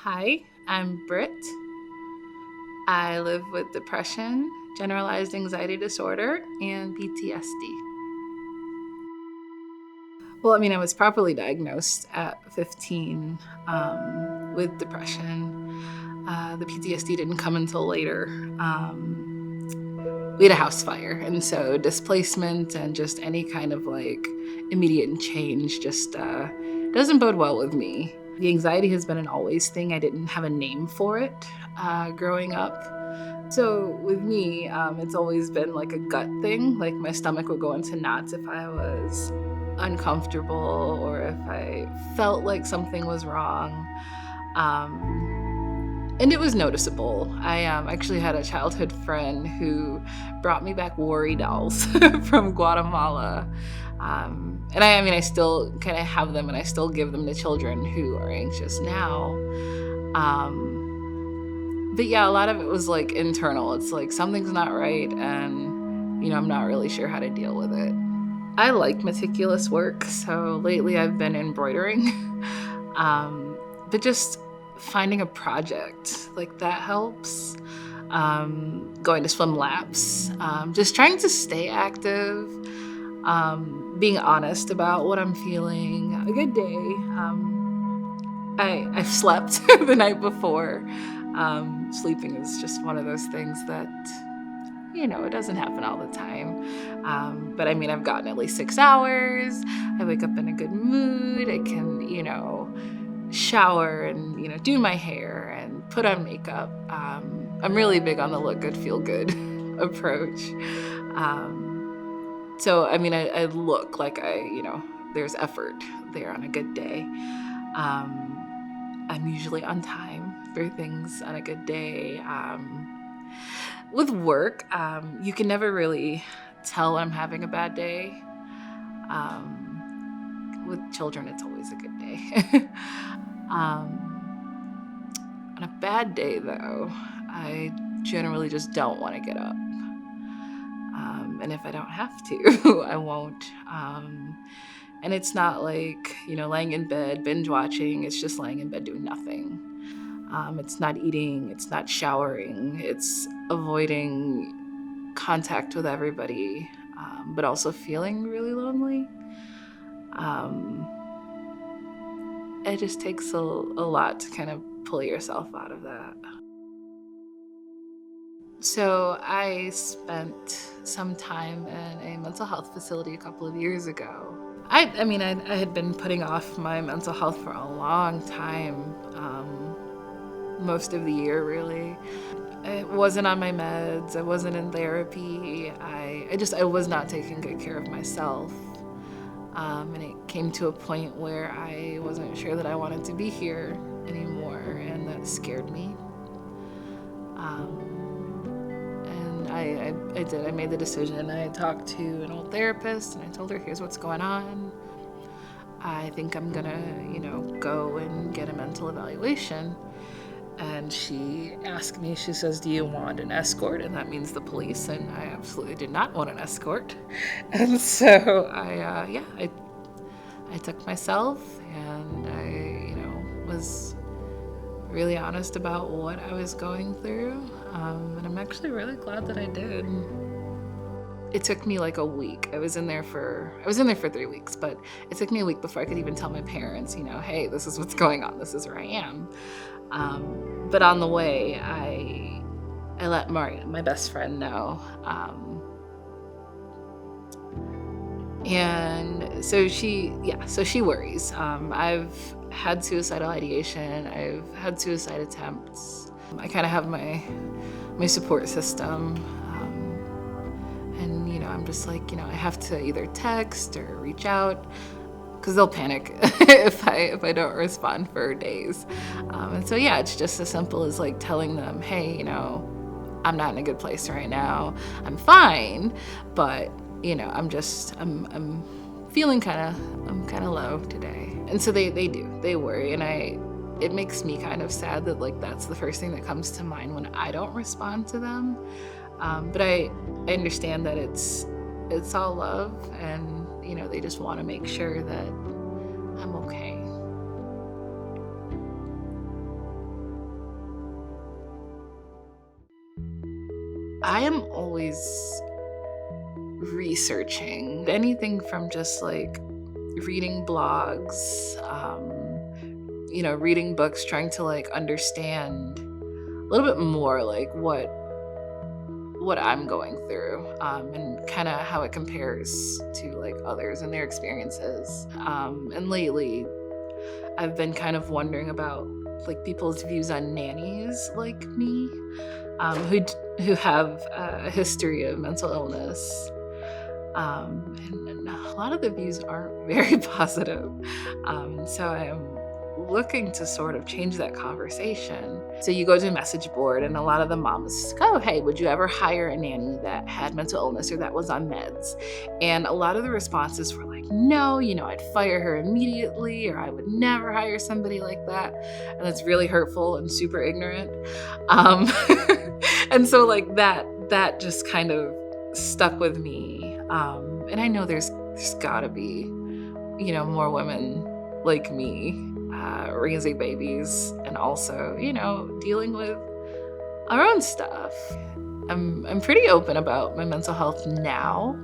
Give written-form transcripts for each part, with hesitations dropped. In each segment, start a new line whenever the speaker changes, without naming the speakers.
Hi, I'm Brit. I live with depression, generalized anxiety disorder, and PTSD. Well, I was properly diagnosed at 15 with depression. The PTSD didn't come until later. We had a house fire, and so displacement and just any kind of immediate change just doesn't bode well with me. The anxiety has been an always thing. I didn't have a name for it growing up. So with me, it's always been like a gut thing. Like my stomach would go into knots if I was uncomfortable or if I felt like something was wrong. And it was noticeable. I actually had a childhood friend who brought me back worry dolls from Guatemala. And I still kind of have them and I still give them to children who are anxious now. But yeah, a lot of it was like internal. It's like something's not right and, I'm not really sure how to deal with it. I like meticulous work, so lately I've been embroidering. But just finding a project, like that helps. Going to swim laps, just trying to stay active, being honest about what I'm feeling. A good day. I've slept the night before. Sleeping is just one of those things that, it doesn't happen all the time. But I've gotten at least 6 hours. I wake up in a good mood. I can, shower and, do my hair and put on makeup. I'm really big on the look good, feel good approach. So, I look like there's effort there on a good day. I'm usually on time for things on a good day. With work, you can never really tell when I'm having a bad day. With children, it's always a good day. On a bad day, though, I generally just don't want to get up. And if I don't have to, I won't. And it's not like, laying in bed, binge watching. It's just laying in bed doing nothing. It's not eating. It's not showering. It's avoiding contact with everybody, but also feeling really lonely. It just takes a lot to kind of pull yourself out of that. So I spent some time in a mental health facility a couple of years ago. I had been putting off my mental health for a long time, most of the year really. I wasn't on my meds, I wasn't in therapy, I was not taking good care of myself. And it came to a point where I wasn't sure that I wanted to be here anymore, and that scared me. And I did. I made the decision. I talked to an old therapist, and I told her, here's what's going on. I think I'm gonna, go and get a mental evaluation. And she asked me, she says, do you want an escort? And that means the police. And I absolutely did not want an escort. And so I took myself and I, was really honest about what I was going through. And I'm actually really glad that I did. It took me like a week. I was in there for 3 weeks, but it took me a week before I could even tell my parents, hey, this is what's going on. This is where I am. But on the way, I let my best friend know. And so she worries. I've had suicidal ideation. I've had suicide attempts. I kind of have my support system. And, I'm just like, I have to either text or reach out because they'll panic if I don't respond for days. And so, it's just as simple as like telling them, hey, I'm not in a good place right now. I'm fine, but I'm feeling I'm kind of low today. And so they worry, and it makes me kind of sad that that's the first thing that comes to mind when I don't respond to them. But I understand that it's all love, and they just want to make sure that I'm okay. I am always researching anything from just like reading blogs, reading books, trying to like understand a little bit more like what I'm going through, and kind of how it compares to like others and their experiences. And lately, I've been kind of wondering about like people's views on nannies like me, who have a history of mental illness. And a lot of the views aren't very positive. So I'm looking to sort of change that conversation. So you go to a message board and a lot of the moms go, hey, would you ever hire a nanny that had mental illness or that was on meds? And a lot of the responses were like, no, I'd fire her immediately, or I would never hire somebody like that. And it's really hurtful and super ignorant. And so like that just kind of stuck with me. And I know there's gotta be, more women like me, raising babies and also, dealing with our own stuff. I'm pretty open about my mental health now,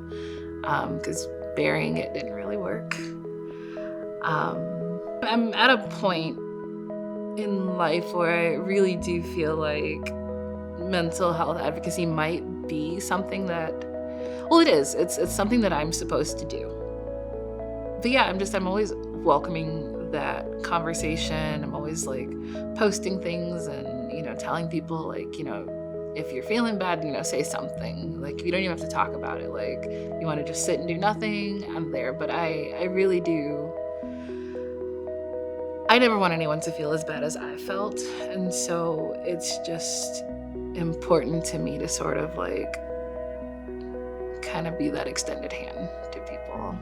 because burying it didn't really work. I'm at a point in life where I really do feel like mental health advocacy might be something that, well, it is. It's something that I'm supposed to do. But yeah, I'm always welcoming that conversation. I'm always like posting things and, telling people like, if you're feeling bad, say something. Like, you don't even have to talk about it. Like, you want to just sit and do nothing, I'm there. But I really do. I never want anyone to feel as bad as I felt. And so it's just important to me to sort of like kind of be that extended hand to people.